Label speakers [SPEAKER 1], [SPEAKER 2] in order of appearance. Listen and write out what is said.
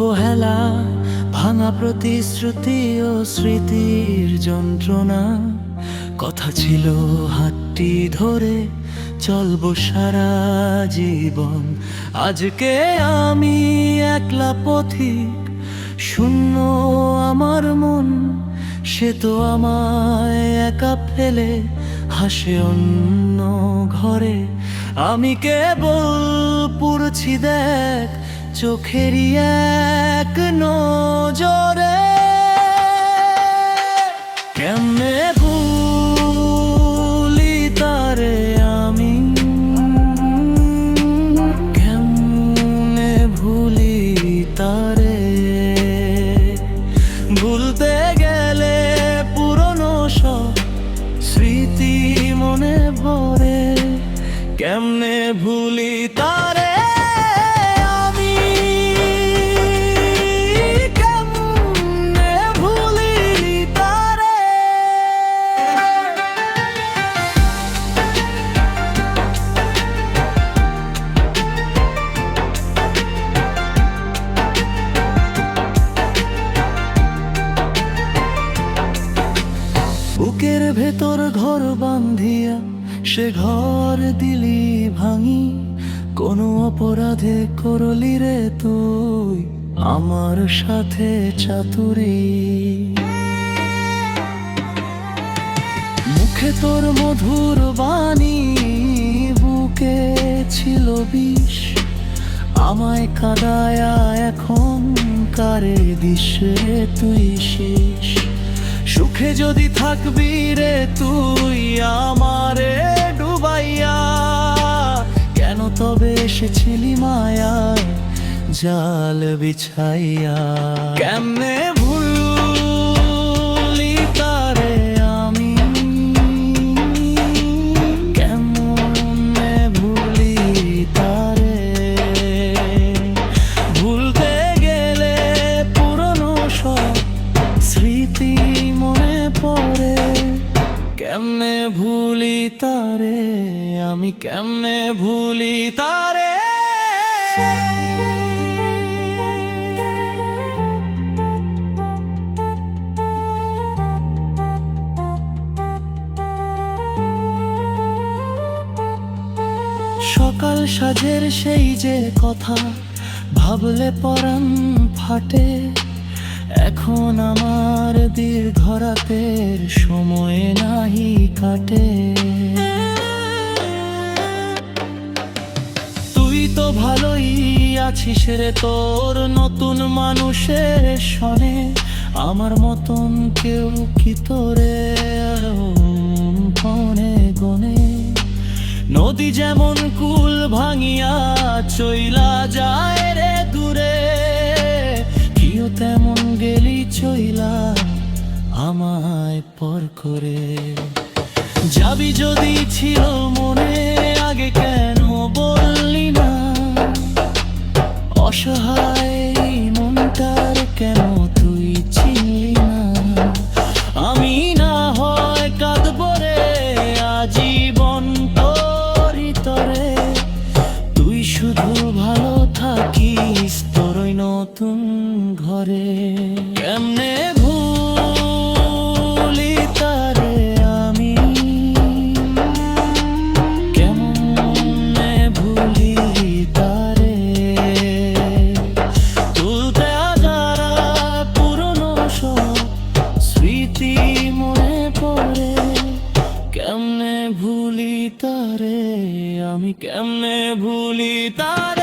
[SPEAKER 1] অবহেলা, ভাঙা প্রতিশ্রুতি ও স্মৃতির যন্ত্রণা। কথা ছিল হাতটি ধরে চলবো সারা জীবন। আজকে আমি একলা পথিক, শূন্য আমার মন। সে তো আমায় একা ফেলে হাসে অন্য ঘরে। আমি কেবল পুরছি দেখ চোখেরই এক নজরে। কেমনে ভুলি তারে আমি, কেমনে ভুলি তারে। ভুলতে গেলে পুরনো সব স্মৃতি মনে পড়ে। কেমনে ভুলি তারে আমি, কেমনে ভুলি তারে। বুকের ভেতর ঘর বাঁধিয়া সে ঘর দিলি ভাঙি। কোনো অপরাধে করলি রে তুই আমার সাথে চাতুরি। মুখে তোর মধুর বাণী, বুকে ছিল বিষ। আমায় কাঁদায়া এখন কারে দিস রে তুই শেষ। সুখে যদি থাকবি রে তুই আমারে ডুবাইয়া, কেন তবে এসেছিলি মায়ায় জাল বিছাইয়া। কেমনে ভুলি তারে আমি, কেমনে ভুলি তারে। ভুলতে গেলে পুরনো সব স্মৃতি মনে পড়ে। কেমনে ভুলি তারে আমি, কেমনে ভুলি তারে। সকাল সাজের সেই যে কথা ভাবলে পরাণ ফাটে। এখন আমার দীর্ঘ রাতের সময় নাহি কাটে। তুই তো ভালোই আছিস রে তোর নতুন মানুষের সনে। আমার মতন কেউ কি তোরে ফোনে গনে। নদী যেমন কুল ভাঙিয়া চইলা যায় রে দূরে, কিও তেমন গেলি চইলা আমায় পর করে। যাবি যদি ছিল মনে আগে কেন বললি না। অসহায় মনটার কেন তুই চিনলি না। আমি না হয় কাঁদব রে আজীবন তোরই তরে। তুই শুধু ভালো থাকিস তোরই নতুন ঘরে। কেমনে ভুলি তারে আমি, কেমনে ভুলি তারে। তুলতে আজারা পুরনো সব স্মৃতি মনে পড়ে। কেমনে ভুলি তারে আমি, কেমনে ভুলি তারে।